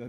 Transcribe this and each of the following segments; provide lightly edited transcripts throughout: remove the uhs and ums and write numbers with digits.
No.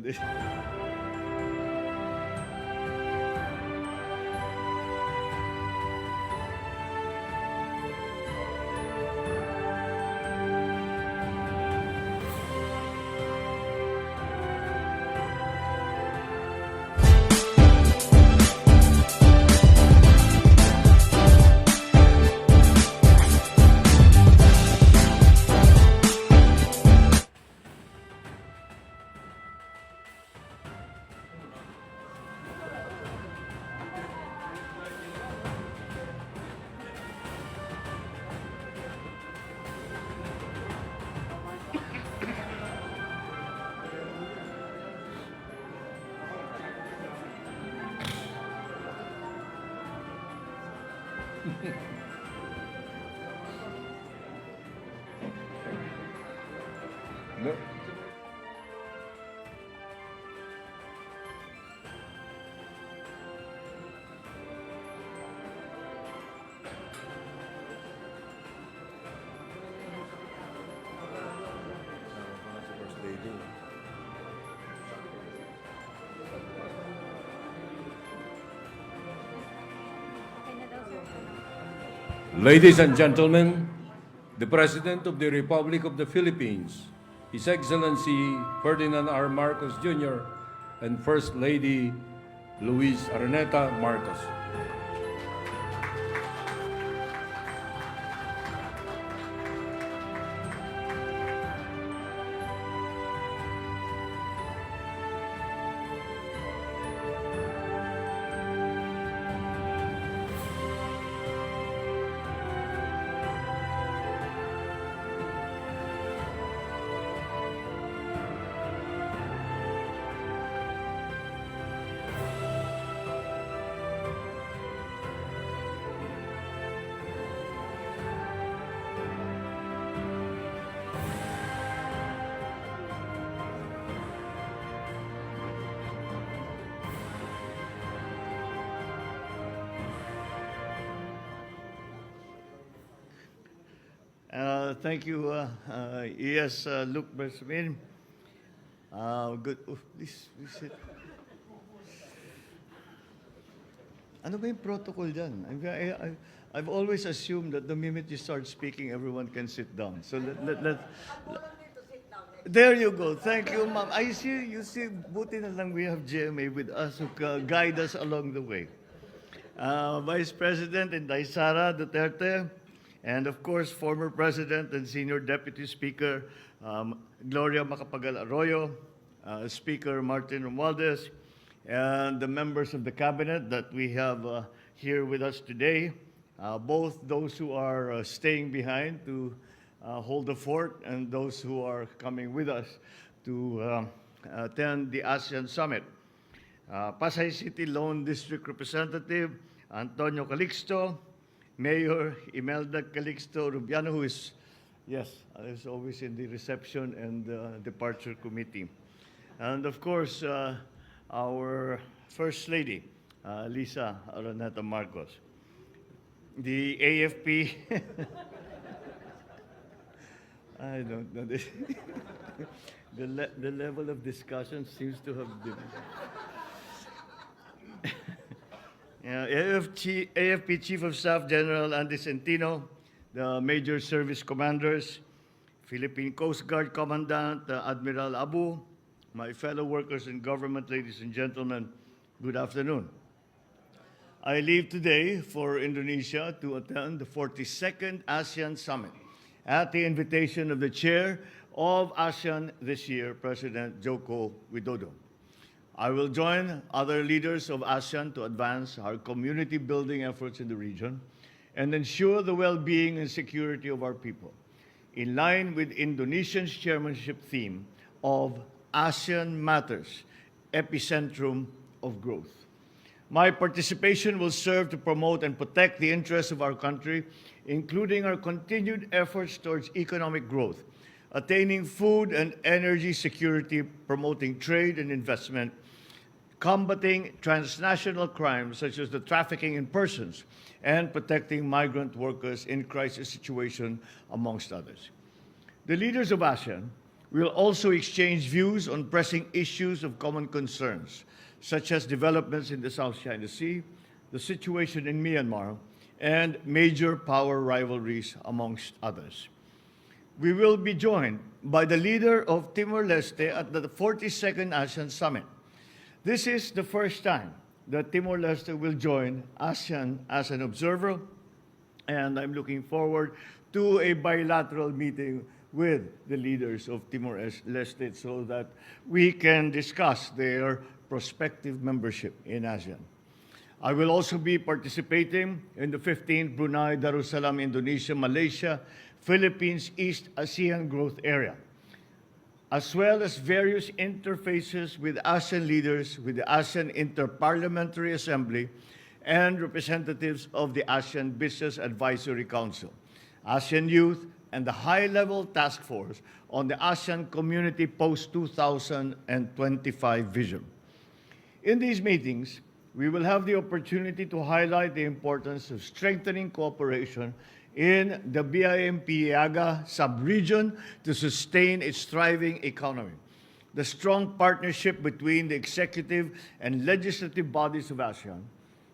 Ladies and gentlemen, the President of the Republic of the Philippines, His Excellency Ferdinand R. Marcos Jr. and First Lady Luis Araneta Marcos. Thank you, ES Luke Bersmin. Good. Please sit. Ano ba yung protocol dyan? I've always assumed that the minute you start speaking, everyone can sit down. So let there you go. Thank you, ma'am. You see, buti na lang we have GMA with us who guide us along the way. Vice President Inday Sara Duterte, and of course, former President and Senior Deputy Speaker Gloria Macapagal Arroyo, Speaker Martin Romualdez, and the members of the Cabinet that we have here with us today, both those who are staying behind to hold the fort and those who are coming with us to attend the ASEAN Summit. Pasay City Lone District Representative Antonio Calixto, Mayor Imelda Calixto Rubiano, who is, is always in the reception and departure committee. And of course, our First Lady, Lisa Araneta Marcos. The AFP, I don't know, the level of discussion seems to have been... AFP Chief of Staff General Andy Centino, the Major Service Commanders, Philippine Coast Guard Commandant Admiral Abu, my fellow workers in government, ladies and gentlemen, good afternoon. I leave today for Indonesia to attend the 42nd ASEAN Summit at the invitation of the Chair of ASEAN this year, President Joko Widodo. I will join other leaders of ASEAN to advance our community building efforts in the region and ensure the well-being and security of our people, in line with Indonesia's chairmanship theme of ASEAN Matters, Epicentrum of Growth. My participation will serve to promote and protect the interests of our country, including our continued efforts towards economic growth, attaining food and energy security, promoting trade and investment, combating transnational crimes such as the trafficking in persons, and protecting migrant workers in crisis situations, amongst others. The leaders of ASEAN We'll also exchange views on pressing issues of common concerns, such as developments in the South China Sea, the situation in Myanmar, and major power rivalries, amongst others. We will be joined by the leader of Timor-Leste at the 42nd ASEAN Summit. This is the first time that Timor-Leste will join ASEAN as an observer, and I'm looking forward to a bilateral meeting with the leaders of Timor-Leste so that we can discuss their prospective membership in ASEAN. I will also be participating in the 15th Brunei Darussalam Indonesia Malaysia Philippines East ASEAN Growth Area, as well as various interfaces with ASEAN leaders, with the ASEAN Interparliamentary Assembly, and representatives of the ASEAN Business Advisory Council, ASEAN Youth, and the high-level task force on the ASEAN Community Post-2025 vision. In these meetings, we will have the opportunity to highlight the importance of strengthening cooperation in the BIMP-Aga sub-region to sustain its thriving economy, the strong partnership between the executive and legislative bodies of ASEAN,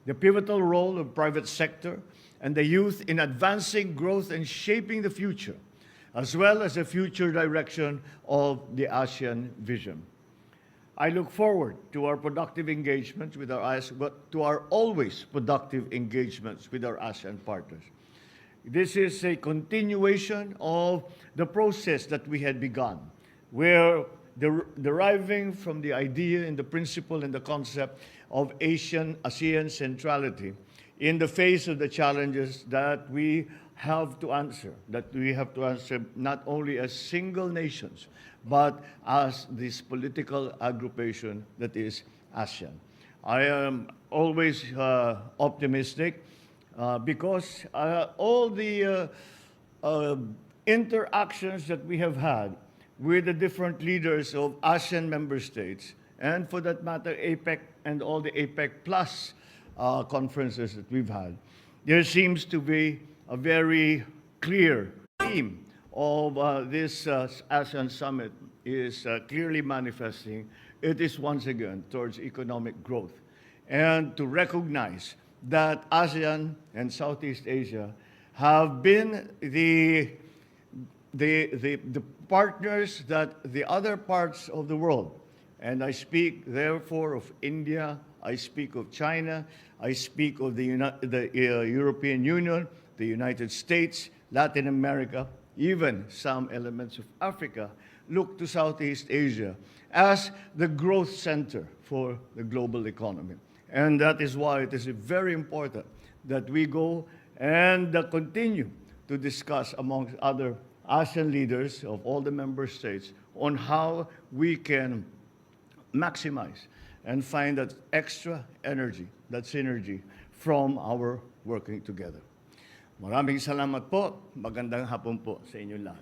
the pivotal role of private sector and the youth in advancing growth and shaping the future, as well as the future direction of the ASEAN vision. I look forward to our productive engagements with our always productive engagements with our ASEAN partners. This is a continuation of the process that we had begun, where deriving from the idea and the principle and the concept of ASEAN centrality in the face of the challenges that we have to answer not only as single nations, but as this political aggregation that is ASEAN. I am always optimistic because all the interactions that we have had with the different leaders of ASEAN member states, and for that matter, APEC and all the APEC Plus conferences that we've had, there seems to be a very clear theme of this ASEAN summit is clearly manifesting. It is once again towards economic growth and to recognize that ASEAN and Southeast Asia have been the partners that the other parts of the world, and I speak therefore of India, I speak of China, I speak of the European Union, the United States, Latin America, even some elements of Africa, look to Southeast Asia as the growth center for the global economy. And that is why it is very important that we go and continue to discuss amongst other ASEAN leaders of all the member states on how we can maximize and find that extra energy, that synergy from our working together. Maraming salamat po. Magandang hapon po sa inyong lahat.